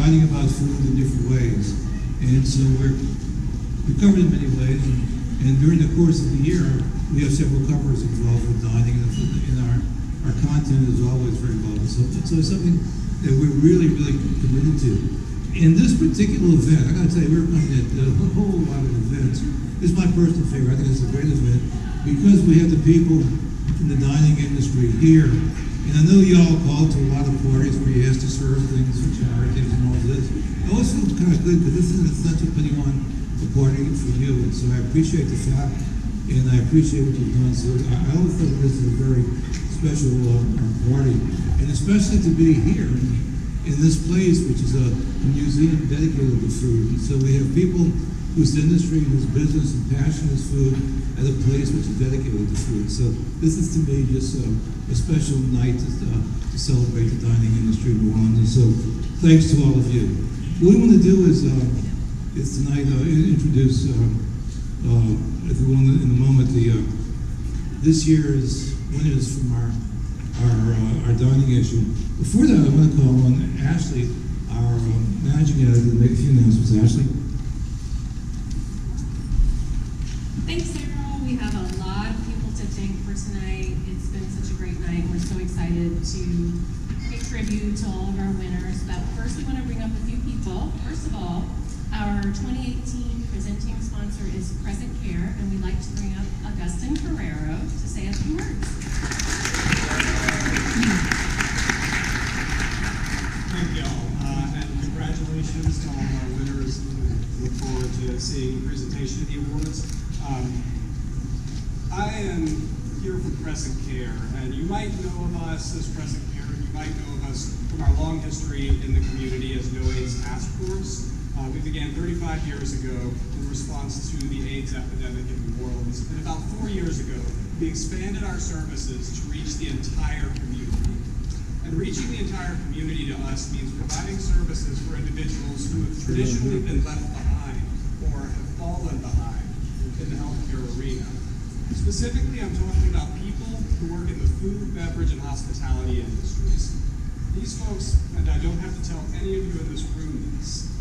writing about food in different ways. And so we're covered in many ways. And during the course of the year, we have several covers involved with dining, and our content is always very relevant. So it's something that we're really, really committed to. In this particular event, I gotta tell you, we're coming at a whole lot of events. This is my personal favorite. I think it's a great event because we have the people in the dining industry here. And I know y'all called to a lot of parties where you have to serve things for charities and all this. I always feel kind of good because this is an essential putting on a party for you. And so I appreciate the fact, and I appreciate what you've done. So I always think this is a very special party, and especially to be here in this place, which is a museum dedicated to food. And so we have people whose industry, whose business and passion is food, at a place which is dedicated to food. So this is to me just a special night to celebrate the dining industry in New Orleans. And so thanks to all of you. What we want to do is tonight introduce, if we want in a moment, this year's winners from our dining issue. Before that, I want to call on Ashley, our managing editor, to make a few announcements. Ashley? Thanks, Errol. We have a lot of people to thank for tonight. It's been such a great night. We're so excited to pay tribute to all of our winners. But first, we want to bring up a few people. First of all, our 2018 presenting sponsor is Crescent Care, and we'd like to bring up Augustin Ferrero to say a few words. Thank you all, and congratulations to all of our winners. We look forward to seeing the presentation of the awards. I am here from Crescent Care, and you might know of us as Crescent Care, and you might know of us from our long history in the community as No AIDS Task Force. We began 35 years ago in response to the AIDS epidemic in New Orleans, and about 4 years ago, we expanded our services to reach the entire community. And reaching the entire community to us means providing services for individuals who have traditionally been left behind or have fallen behind in the healthcare arena. Specifically, I'm talking about people who work in the food, beverage, and hospitality industries. These folks, and I don't have to tell any of you in this room this,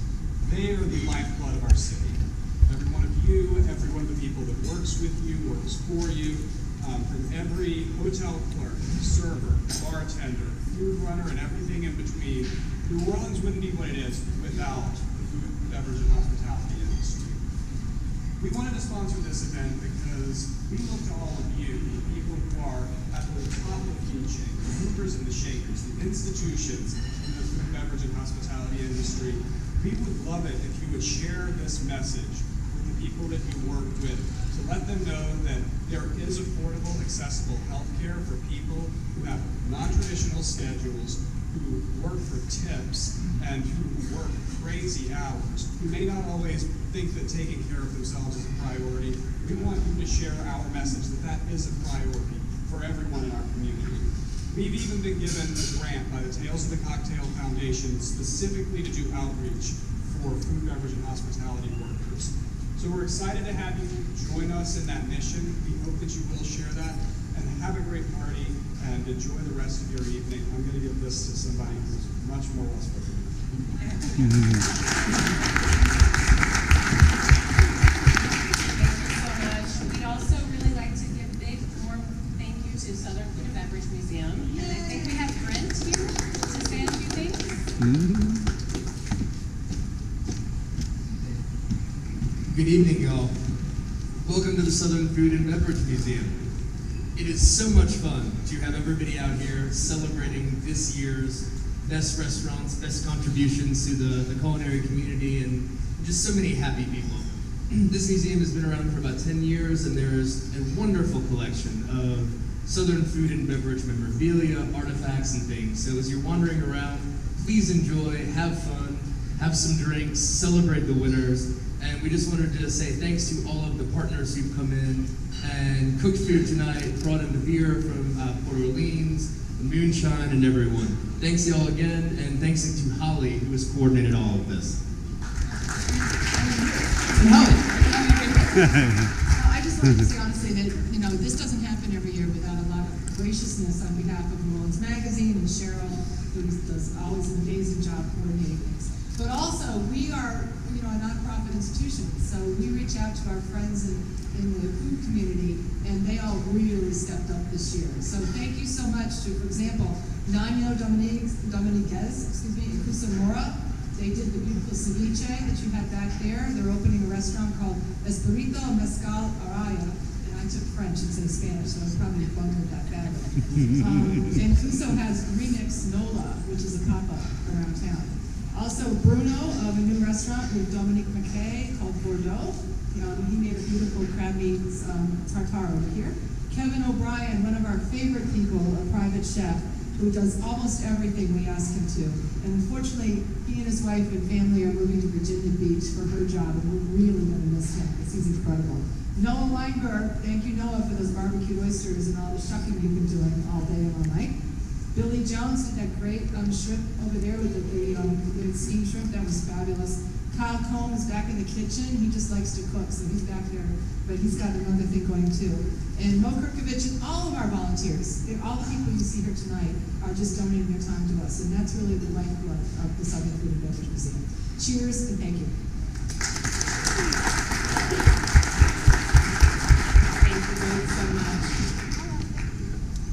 they are the lifeblood of our city. Every one of you, every one of the people that works with you, works for you, from every hotel clerk, server, bartender, food runner, and everything in between, New Orleans wouldn't be what it is without the food, beverage, and hospitality industry. We wanted to sponsor this event because we look to all of you, the people who are at the top of the food chain, the movers and the shakers, the institutions in the food, beverage, and hospitality industry. We would love it if you would share this message with the people that you work with, to let them know that there is affordable, accessible health care for people who have non-traditional schedules, who work for tips, and who work crazy hours, who may not always think that taking care of themselves is a priority. We want you to share our message that that is a priority for everyone in our community. We've even been given a grant by the Tales of the Cocktail Foundation specifically to do outreach for food, beverage, and hospitality workers. So we're excited to have you join us in that mission. We hope that you will share that, and have a great party and enjoy the rest of your evening. I'm going to give this to somebody who's much more well spoken. Thank you so much. We'd also really like to give a big warm thank you to Southern Food and Beverage Museum. And I think we have Brent here to say a few things. Good evening, y'all. Welcome to the Southern Food and Beverage Museum. It is so much fun to have everybody out here celebrating this year's best restaurants, best contributions to the culinary community, and just so many happy people. This museum has been around for about 10 years, and there's a wonderful collection of Southern food and beverage memorabilia, artifacts, and things. So as you're wandering around, please enjoy, have fun, have some drinks, celebrate the winners. And we just wanted to say thanks to all of the partners who've come in and cooked food tonight, brought in the beer from Port Orleans, the moonshine, and everyone. Thanks y'all again, and thanks to Holly, who has coordinated all of this. And Holly. I just wanted to say honestly that, this doesn't happen every year without a lot of graciousness on behalf of New Orleans Magazine and Cheryl, who does always an amazing job coordinating things. But reach out to our friends in the food community, and they all really stepped up this year. So thank you so much to, for example, Nano Dominiguez, and Cusamora. They did the beautiful ceviche that you had back there. They're opening a restaurant called Espirito Mezcal Araya. And I took French instead of Spanish, so I was probably bungled that badly. And Cuso has Remix Nola, which is a pop-up around town. Also, Bruno of a new restaurant with Dominique McKay called Bordeaux. He made a beautiful crab meat tartare over here. Kevin O'Brien, one of our favorite people, a private chef, who does almost everything we ask him to. And unfortunately, he and his wife and family are moving to Virginia Beach for her job, and we're really going to miss him because he's incredible. Noah Weinberg, thank you, Noah, for those barbecue oysters and all the shucking you've been doing all day and all night. Billy Jones did that great shrimp over there with the steamed shrimp. That was fabulous. Kyle Combs is back in the kitchen. He just likes to cook, so he's back there, but he's got another thing going too. And Mo Kirkovich and all of our volunteers, all the people you see here tonight are just donating their time to us, and that's really the lifeblood of the Southern Food and Beverage Museum. Cheers and thank you. Thank you both so much.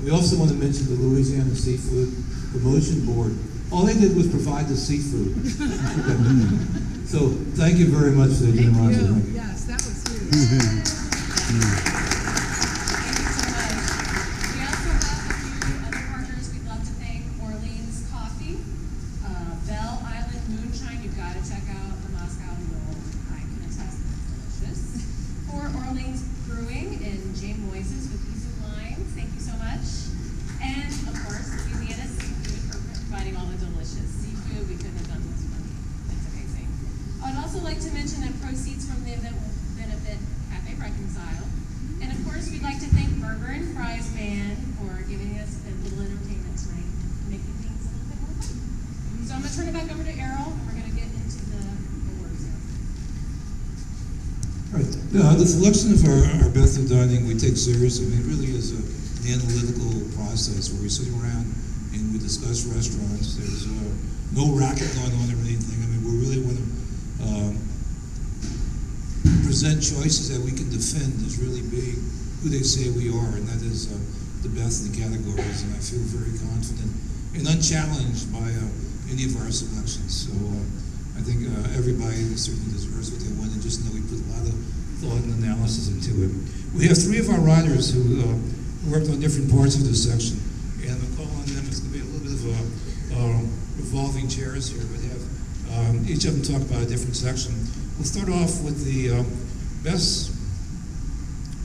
We also want to mention the Louisiana Seafood Promotion Board. All they did was provide the seafood. So thank you very much for the generosity. Thank you. Yes, that was huge. Thank you so much. We also have a few other partners we'd love to thank. Orleans Coffee, Bell Island Moonshine. You've got to check out the Moscow Mule. I can attest that it's delicious. For Orleans Brewing and Jay Moises with Izu Wines. Thank you so much. And of course, Louisiana Seafood for providing all the delicious seafood. We couldn't have done this for me. It's amazing. I'd also like to mention that proceeds from the event will benefit Cafe Reconcile. And of course, we'd like to thank Burger and Fries Band for giving us a little entertainment tonight, making things a little bit more fun. So I'm going to turn it back over to Errol, and we're going to get into the awards now. All right. The selection of our Best of Dining we take seriously. I mean, it really is an analytical process where we sit around and we discuss restaurants. There's no racket going on or anything. I mean, we really want to present choices that we can defend as really being who they say we are, and that is the best in the categories. And I feel very confident and unchallenged by any of our selections. So I think everybody certainly deserves what they want, and just know we put a lot of thought and analysis into it. We have three of our writers who worked on different parts of this section, and I'm calling on them. It's going to be a little bit of revolving chairs here, but have each of them talk about a different section. We'll start off with the best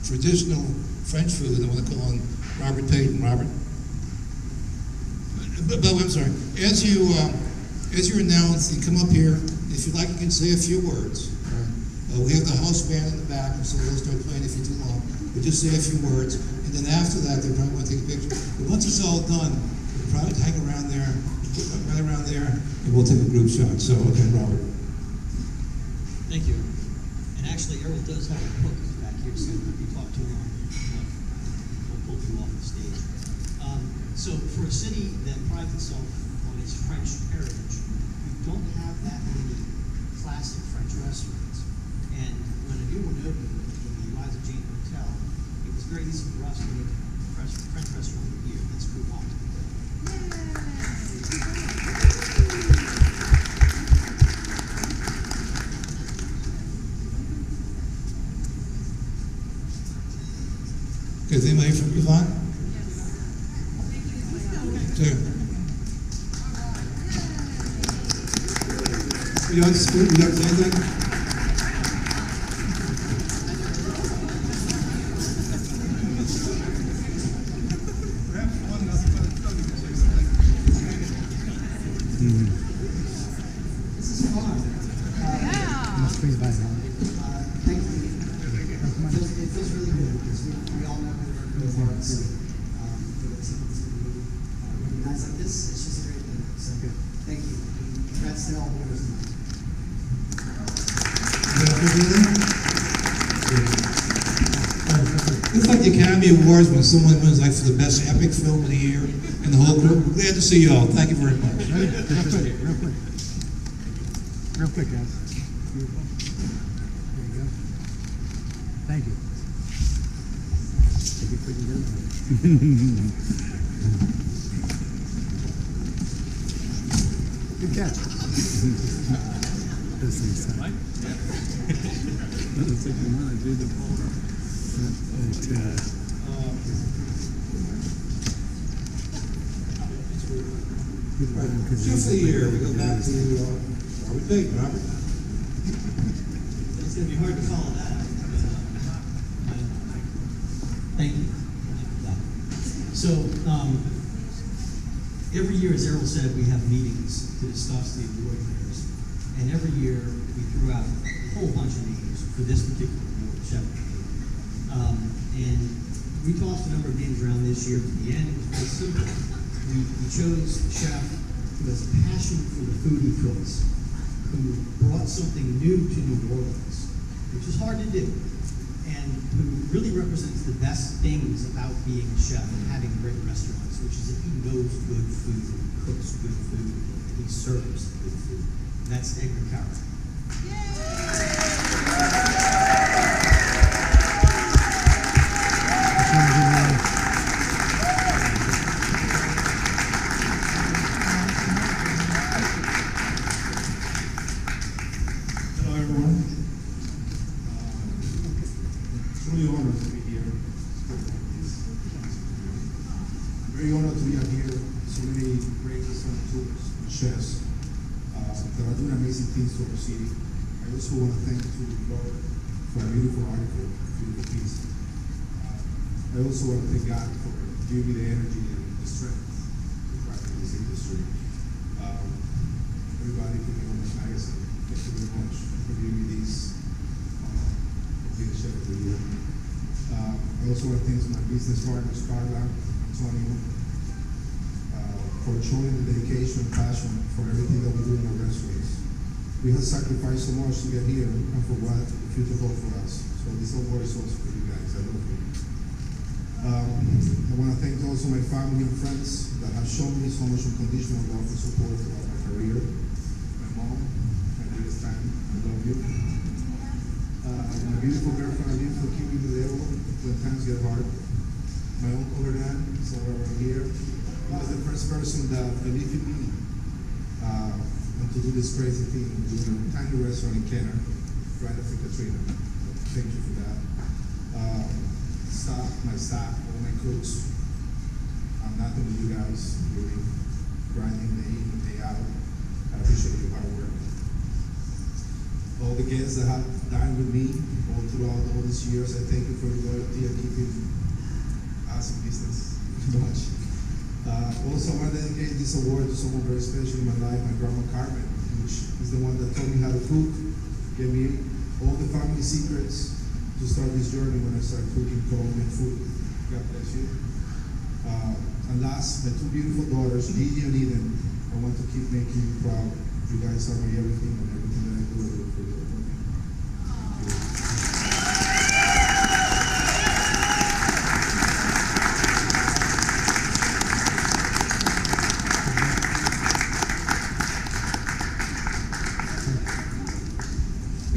traditional French food. I want to call on Robert Payton. Robert. But I'm sorry. As you announce, you come up here. If you'd like, you can say a few words. We have the house band in the back, and so they'll start playing if you're too long. But just say a few words, and then after that, they're probably going to take a picture. But once it's all done, we'll probably hang around there, right around there, and we'll take a group shot. So, okay, Robert. Thank you. And actually, Errol does have a book back here, so if you talk too long, we'll pull you off the stage. So for a city that prides itself on its French heritage, we don't have that many classic French restaurants. And when a new one opened in the Eliza Jane Hotel, it was very easy for us to make a French restaurant of the year. That's Coupon. Okay, is anybody from Yvonne? Yes. Sure. You like to speak? You like to say anything? This is fun. Thank you. It feels really good because we all know we work really hard. So for the team to recognize like this, it's just a great thing. So thank you. And congrats to all the winners tonight. It's like the Academy Awards when someone wins like for the best epic film of the year and the whole group. Glad to see you all. Thank you very much. Real quick, guys. Beautiful. There you go. Thank you. Good catch. This is Mike? that's like the one I did the ball. Just a year, we go back to, are we big, Robert? It's gonna be hard to follow that. Thank you. So, every year, as Errol said, we have meetings to discuss the award winners. And every year, we threw out a whole bunch of names for this particular award, Chef of the Year. And we tossed a number of names around this year. At the end, it was very simple. We chose a chef who has a passion for the food he cooks, who brought something new to New Orleans, which is hard to do, and who really represents the best things about being a chef and having great restaurants, which is that he knows good food, cooks good food, and he serves good food. And that's Edgar Carrick. Hello, everyone. It's really honored to be here. Very honored to be out here. So many great restaurateurs and chefs that are doing amazing things to our city. I also want to thank to Laura for a beautiful article, beautiful piece. I also want to thank God for giving me the energy and the strength to practice this industry. Everybody from the Orange Magazine, thank you very much for giving me this being chef of the year. I also want to thank my business partners, Carla, Antonio, for showing the dedication and passion for everything that we do in our restaurants. We have sacrificed so much to get here and for what the future holds for us. So this award is also for you guys. I love you. I want to thank also my family and friends that have shown me so much unconditional love and support throughout my career. My mom, my biggest fan, I love you. My beautiful girlfriend, my beautiful Kimi Medero, when times get hard. My uncle Hernan, somewhere around here. He was the first person that believed in me and to do this crazy thing, doing a tiny restaurant in Kenner, right after Katrina. Thank you for that. My staff, all my cooks. I'm nothing with you guys, really grinding day in and day out. I appreciate your hard work. All the guests that have dined with me all throughout all these years, I thank you for your loyalty and keeping us in business much. Also, I want to dedicate this award to someone very special in my life, my grandma Carmen, which is the one that taught me how to cook, gave me all the family secrets to start this journey when I started cooking Colombian food. God bless you. And last, my two beautiful daughters, Gigi and Eden. I want to keep making you proud. You guys are my everything, and everything that I do for you.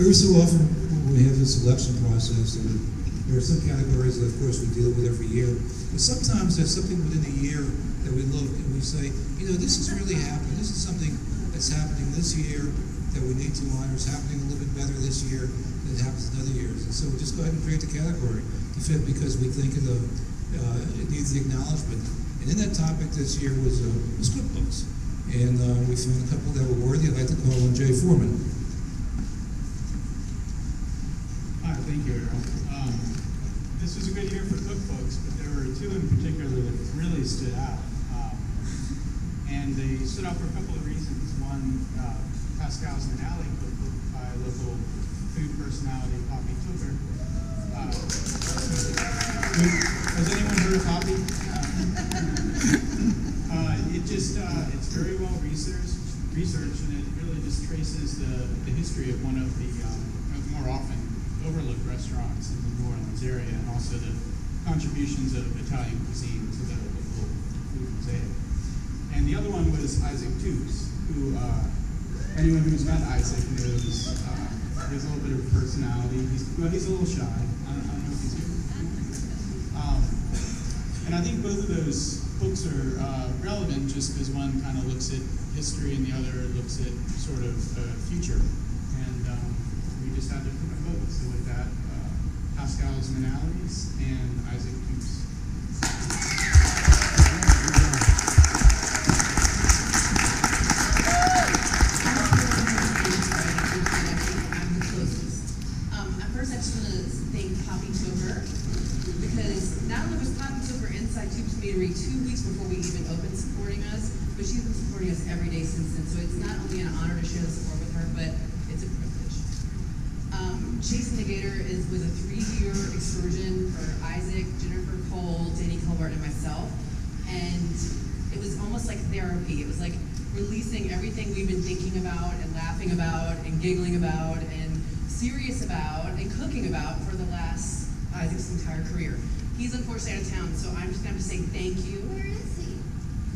Every so often, when we have the selection process, and there are some categories that, of course, we deal with every year. But sometimes there's something within a year that we look and we say, you know, this is really happening. This is something that's happening this year that we need to honor. It's happening a little bit better this year than it happens in other years. And so we just go ahead and create the category to fit because we think it needs the acknowledgement. And in that topic this year was cookbooks. And we found a couple that were worthy. I'd like to call on Jay Foreman. Hi, thank you, Errol. This was a good year for cookbooks, but there were two in particular that really stood out. And they stood out for a couple of reasons. One, Pascal's Manali cookbook by local food personality Poppy Tooker. Has anyone heard of Poppy? It's very well researched, and it really just traces the history of one of the more often overlooked restaurants in the New Orleans area, and also the contributions of Italian cuisine to the local food mosaic. And the other one was Isaac Toops, who anyone who's met Isaac knows He has a little bit of personality. He's a little shy. I don't know if he's here. And I think both of those books are relevant just because one kind of looks at history and the other looks at sort of future. And we just had to put them both. So with that, Pascal's Manalities and Isaac Coops. First, I just want to thank Poppy Tober, because not only was Poppy Tober inside Tubes Community 2 weeks before we even opened supporting us, but she's been supporting us every day since then. So it's not only an honor to share the support with her, but it's a privilege. Chasing the Gator was a 3-year excursion for Isaac, Jennifer Cole, Danny Colbert, and myself. And it was almost like therapy. It was like releasing everything we've been thinking about and laughing about and giggling about and serious about and cooking about for the last, Isaac's entire career. He's unfortunately out of town, so I'm just going to have to say thank you. Where is he?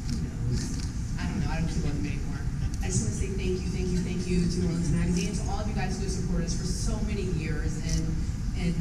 Who knows? I don't know. I don't keep up with him anymore. I just want to say thank you to New Orleans Magazine, to all of you guys who have supported us for so many years and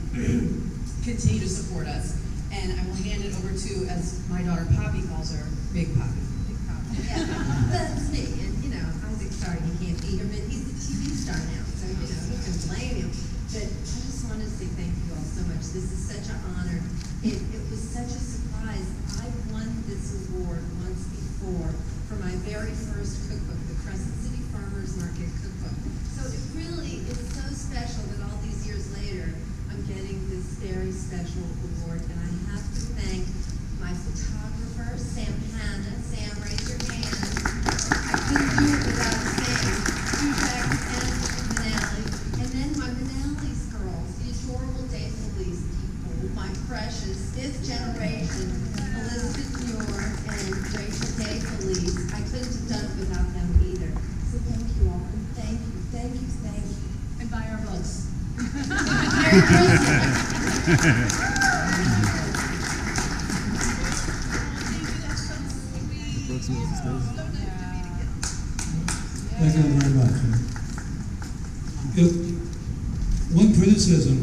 continue to support us. And I will hand it over to, as my daughter Poppy calls her, Big Poppy. Big Poppy. Yeah, that's me. And you know, Isaac's sorry he can't be here, but he's a TV star now, so you know, who can blame him? But I just want to say thank you all so much. This is such an honor. It was such a surprise. I won this award once before for my very first cookbook, the Crescent City Farmers Market Cookbook. So it really is so special that all these years later, I'm getting this very special award. And I have to thank my photographer, Sam Hanna. Sam, raise your hand. I couldn't do it without Sam. Tujac and Manali. And then my Manali's girls, the adorable Day Felice people, my precious 5th generation, Elizabeth Muir and Rachel Day Felice. I couldn't have done it without them either. So thank you all, and thank you, thank you, thank you. And buy our books. Merry Christmas. Thank you very much. One criticism,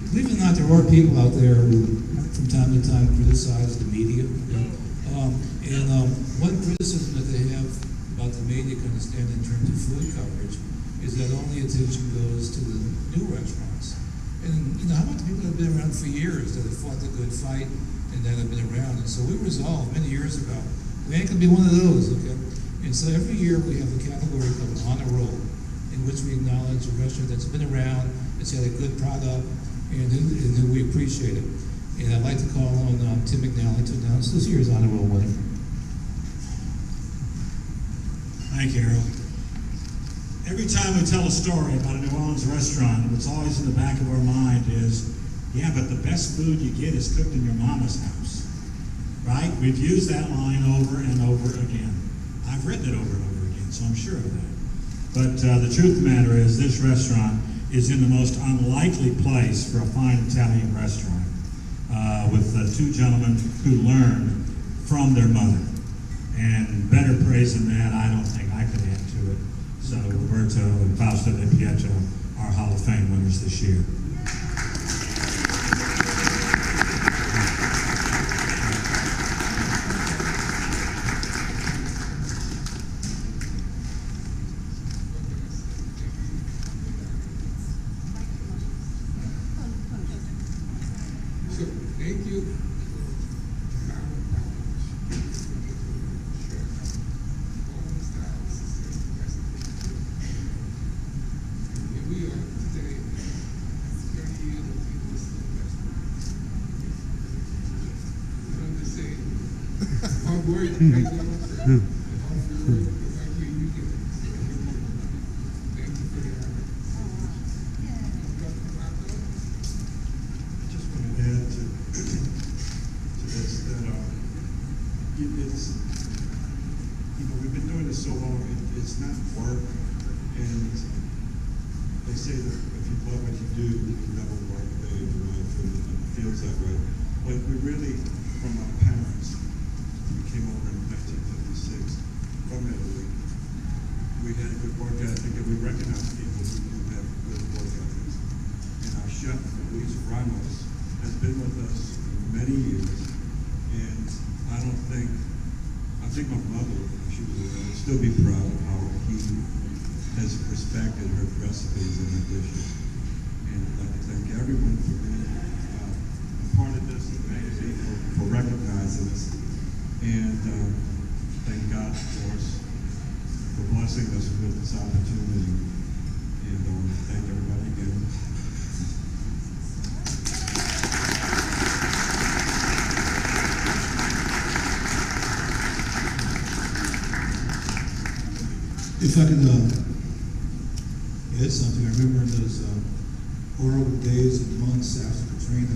believe it or not, there are people out there who, from time to time, criticize the media. One criticism that they have about the media, can understand in terms of food coverage, is that only attention goes to the new restaurants. And you know, how about the people that have been around for years, that have fought the good fight, and that have been around? And so we resolved many years ago, we ain't gonna be one of those, okay? And so every year we have a category called On a Roll, in which we acknowledge a restaurant that's been around, that's had a good product, and who we appreciate it. And I'd like to call on Tim McNally to announce this year's On a Roll winner. Thank you, Harold. Every time we tell a story about a New Orleans restaurant, what's always in the back of our mind is, yeah, but the best food you get is cooked in your mama's house, right? We've used that line over and over again. I've written it over and over again, so I'm sure of that. But the truth of the matter is, this restaurant is in the most unlikely place for a fine Italian restaurant, with 2 gentlemen who learned from their mother. And better praise than that, I don't think I could add to it. So Roberto and Fausto Di Pietro are Hall of Fame winners this year. So, thank you. We've been doing this so long, it's not work, and they say that if you love what you do, you can never work a day in your life, and it feels that way. But we really, from our parents, we came over in 1956 from Italy. We had a good work ethic, and we recognized people who do have good work ethics. And our chef, Luis Ramos, has been with us for many years, and I think my mother, if she was around, would still be proud of how he has respected her recipes and her dishes. And I'd like to thank everyone for being a part of this magazine, for recognizing us. And thank God, of course, for blessing us with this opportunity. And thank everybody again. If I can add something, I remember in those horrible days and months after Katrina,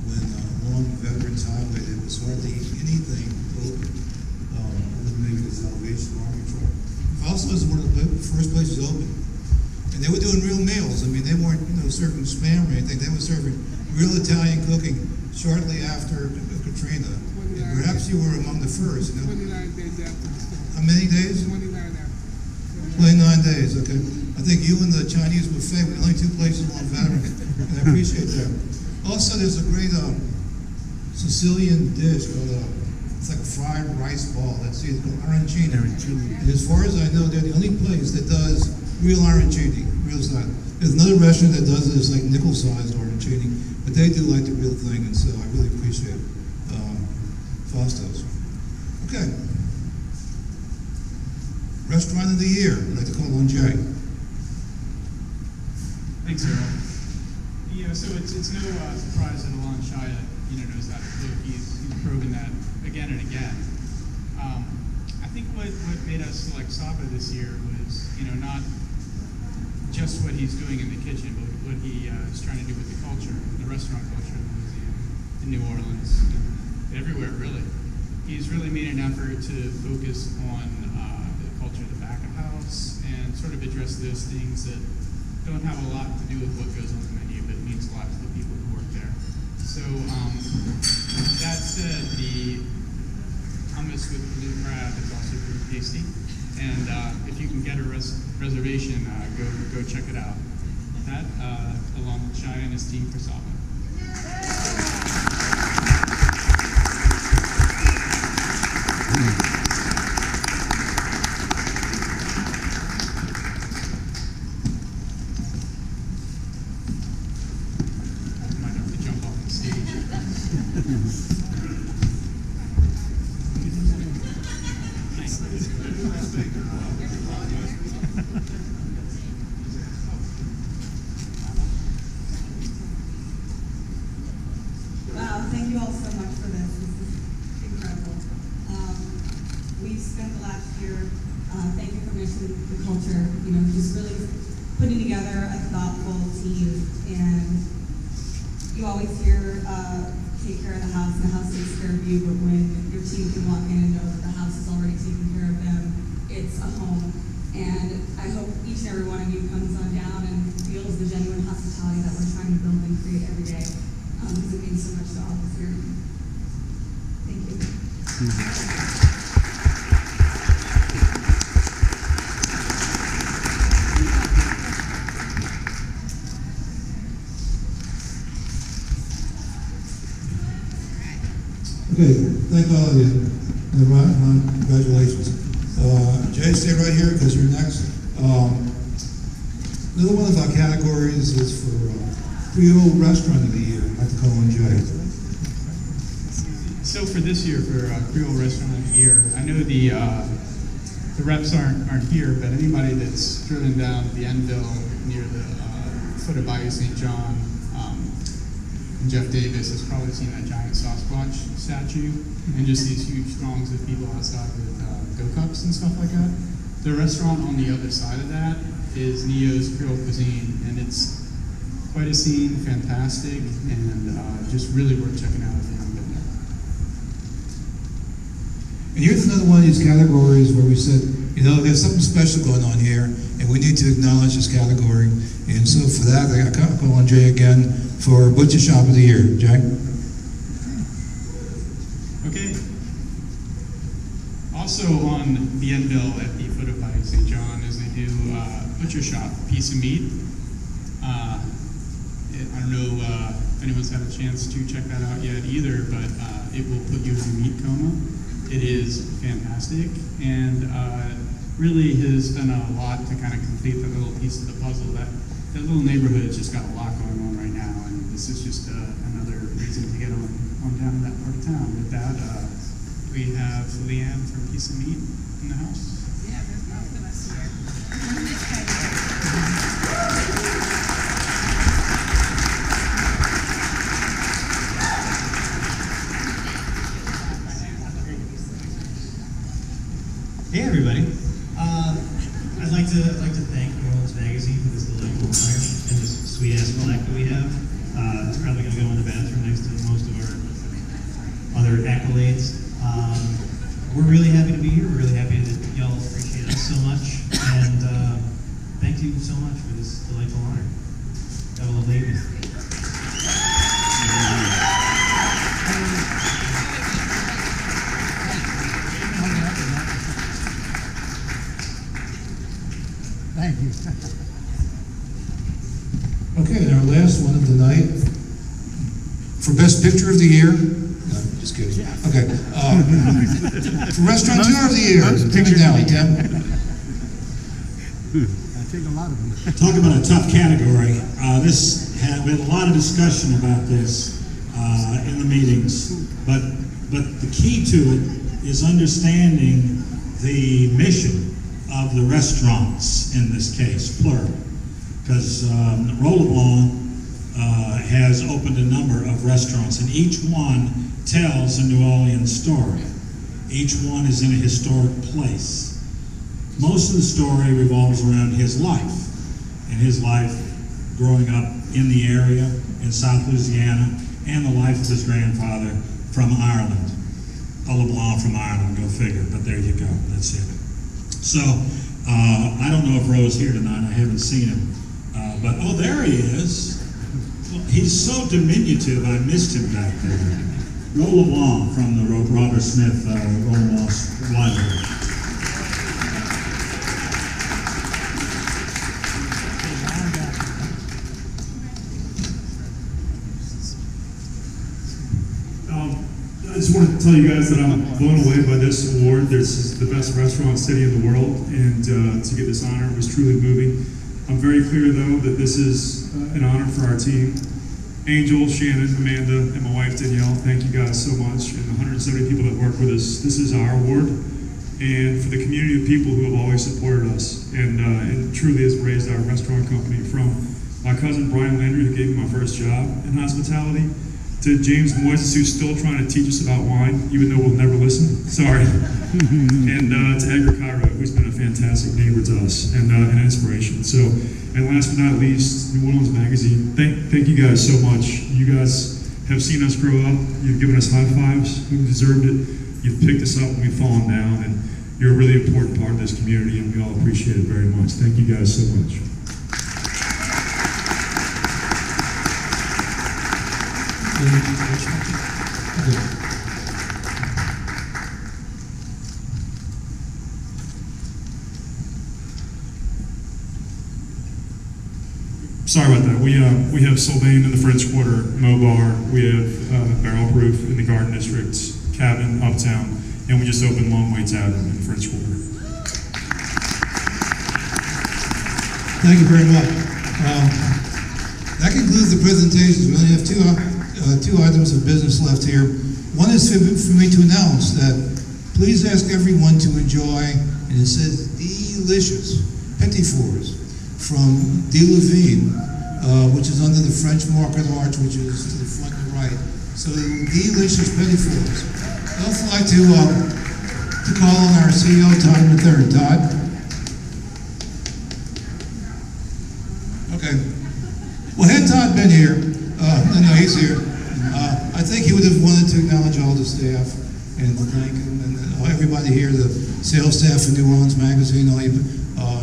when along the Veterans Highway there was hardly anything open, maybe the Salvation Army truck. Also, was one of the first places open, and they were doing real meals. I mean, they weren't serving spam or anything. They were serving real Italian cooking shortly after Katrina. And perhaps you were among the first. 29 days after the storm. How many days? 29 after. 29 days, okay. I think you and the Chinese buffet were the only two places on Veterans, and I appreciate that. Also, there's a great Sicilian dish called, it's like a fried rice ball. It's called arancini. And as far as I know, they're the only place that does real arancini, real size. There's another restaurant that does this like nickel-sized arancini, but they do like the real thing, and so I really appreciate Fausto's. Okay. Restaurant of the Year, I'd like to call on Jay. Thanks, Harold. So it's no surprise that Alon Shaya, knows how to cook. He's proven that again and again. I think what made us select Saba this year was, not just what he's doing in the kitchen, but what he is trying to do with the culture, the restaurant culture in Louisiana, in New Orleans, everywhere really. He's really made an effort to focus on the culture of the back of house and sort of address those things that don't have a lot to do with what goes on the menu, but means a lot to the people who work there. So that said, the hummus with blue crab is also pretty tasty, and if you can get a reservation, go check it out. That along with Shia and his team for Saba. Might have to jump off the stage. Wow, thank you all so much for this. This is incredible. We've spent the last year, thank you for mentioning the culture, just really putting together a thoughtful team. And you always hear, take care of the house and the house takes care of you, but when your team can walk in and know that the house is already taking care of them, it's a home. And I hope each and every one of you comes on down and feels the genuine hospitality that we're trying to build and create every day. Because it means so much to all of us here. Thank you. Okay, thank all of you. Congratulations. Jay, stay right here because you're next. Another one of our categories is for Creole Restaurant of the Year. I'd like to call on Jay. So for this year, for Creole Restaurant of the Year, I know the reps aren't here, but anybody that's driven down the Enville near the foot of Bayou St. John, and Jeff Davis has probably seen that giant Sasquatch statue and just these huge throngs of people outside with go-cups and stuff like that. The restaurant on the other side of that is Neo's Creole Cuisine, and it's quite a scene, fantastic, and just really worth checking out if you haven't been there. And here's another one of these categories where we said, there's something special going on here, and we need to acknowledge this category. And so for that, I call on Jay again for Butcher Shop of the Year. Jay? Okay. Also on the Enville at the foot of Bayou St. John is they do Butcher Shop, piece of meat. I don't know if anyone's had a chance to check that out yet either, but it will put you in a meat coma. It is fantastic, and really has done a lot to kind of complete the little piece of the puzzle. That little neighborhood has just got a lot going on right now, and this is just another reason to get on down to that part of town. With that, we have Leanne from Piece of Meat in the house. Yeah, there's both of us here. Hey everybody. I'd like to thank New Orleans Magazine for this delightful honor and this sweet ass plaque that we have. It's probably going to go in the bathroom next to most of our other accolades. We're really happy to be here. We're really happy that y'all appreciate us so much, and thank you so much for this delightful honor. Have a lovely evening. Thank you. Okay, and our last one of the night, for Best Picture of the Year, no, just kidding. Okay, for Restaurateur of the Year, Tim and Dally, Tim. I take a lot of them. Talk about a tough category. We had a lot of discussion about this in the meetings, but the key to it is understanding the mission of the restaurants in this case, plural, because Roll Blanc has opened a number of restaurants, and each one tells a New Orleans story. Each one is in a historic place. Most of the story revolves around his life, and his life growing up in the area in South Louisiana, and the life of his grandfather from Ireland. A LeBlanc from Ireland, go figure, but there you go, that's it. So, I don't know if Roe's here tonight, I haven't seen him, but oh, there he is. Well, he's so diminutive, I missed him back there. Roe LeBlanc from the Robert Smith Roe LeBlanc Library. I just wanted to tell you guys that I'm blown away by this award. This is the best restaurant city in the world, and to get this honor was truly moving. I'm very clear, though, that this is an honor for our team. Angel, Shannon, Amanda, and my wife Danielle, thank you guys so much, and the 170 people that work with us. This is our award, and for the community of people who have always supported us, and it truly has raised our restaurant company from my cousin Brian Landry, who gave me my first job in hospitality, to James Moises, who's still trying to teach us about wine, even though we'll never listen. Sorry. And to Edgar Cairo, who's been a fantastic neighbor to us and an inspiration. So, and last but not least, New Orleans Magazine. Thank you guys so much. You guys have seen us grow up. You've given us high fives. We deserved it. You've picked us up when we've fallen down, and you're a really important part of this community, and we all appreciate it very much. Thank you guys so much. Sorry about that. We have Sylvain in the French Quarter, Mo Bar. We have Barrel Proof in the Garden District, Cabin Uptown, and we just opened Long Way Tavern in the French Quarter. Thank you very much. That concludes the presentations. We only have two items of business left here. One is for me to announce that please ask everyone to enjoy, and it says delicious petit fours from De Levine, which is under the French Market Arch, which is to the front and right. So delicious petit fours. I'd also like to call on our CEO, Todd III. Todd? Okay. Well, had Todd been here, no, he's here. I think he would have wanted to acknowledge all the staff and to thank him and everybody here, the sales staff of New Orleans Magazine, all you,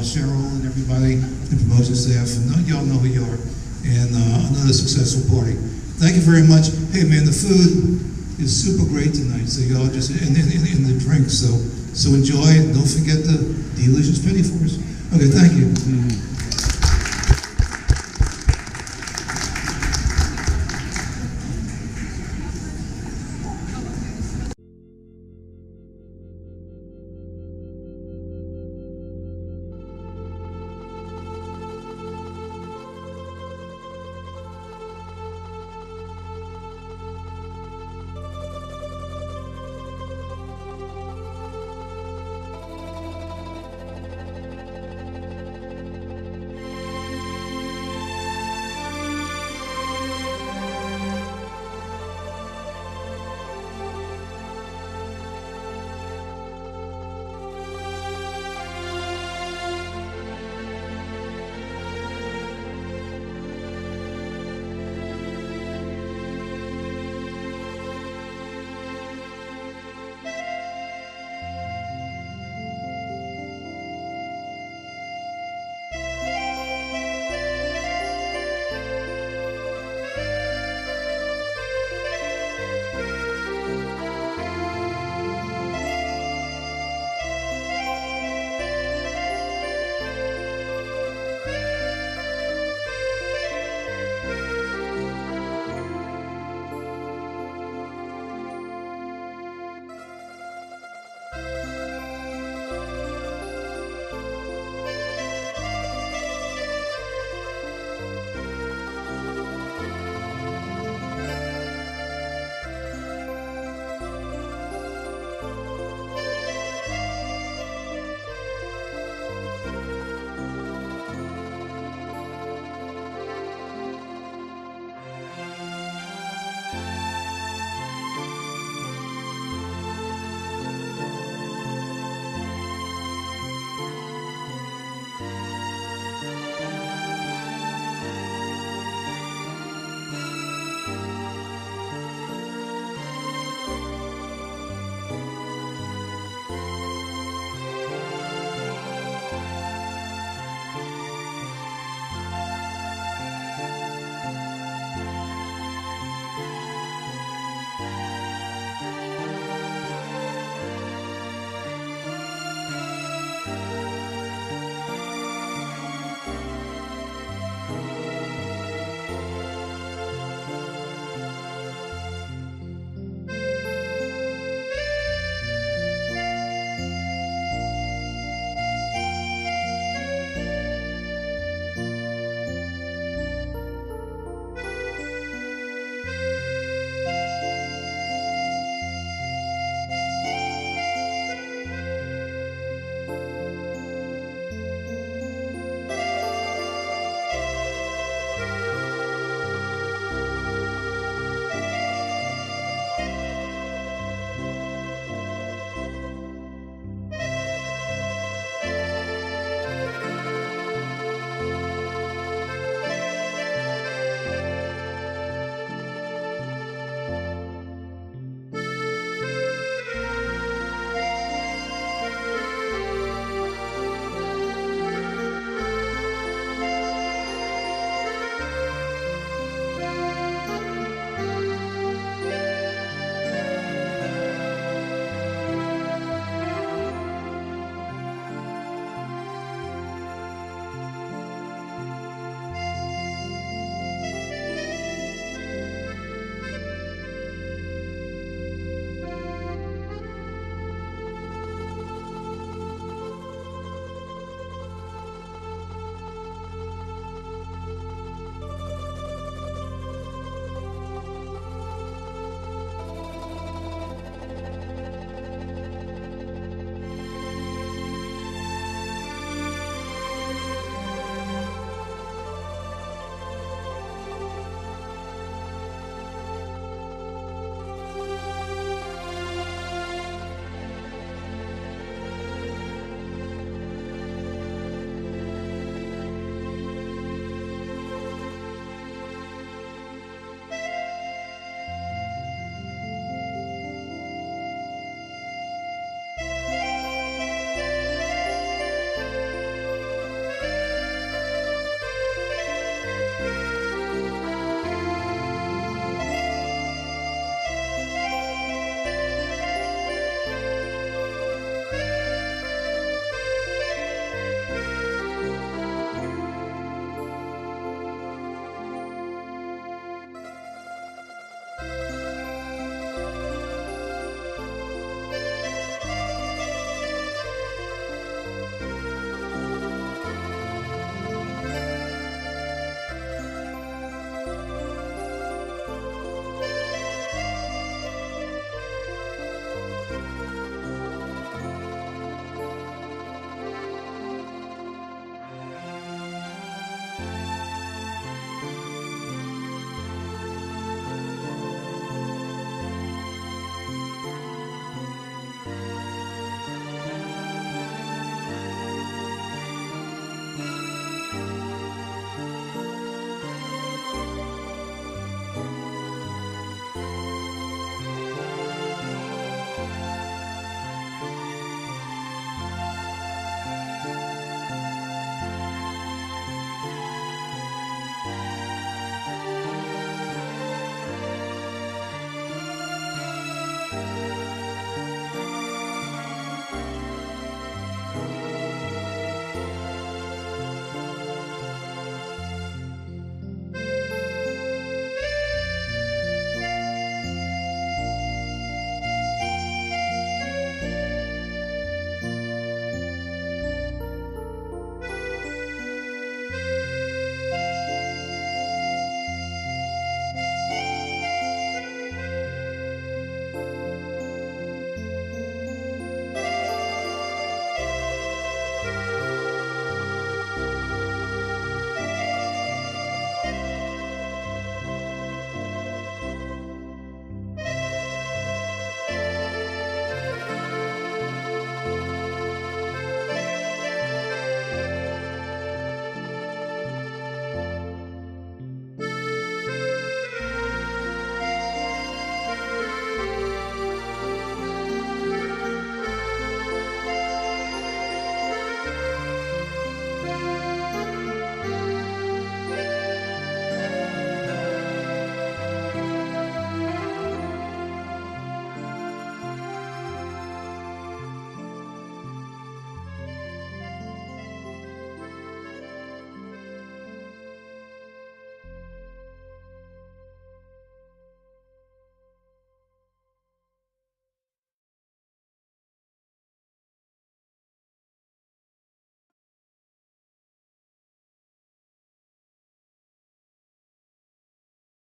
Cheryl and everybody, the promotion staff, and y'all know who you are, and another successful party. Thank you very much. Hey man, the food is super great tonight, so y'all just, and the drinks, so enjoy it. Don't forget the delicious petit fours. Okay, thank you.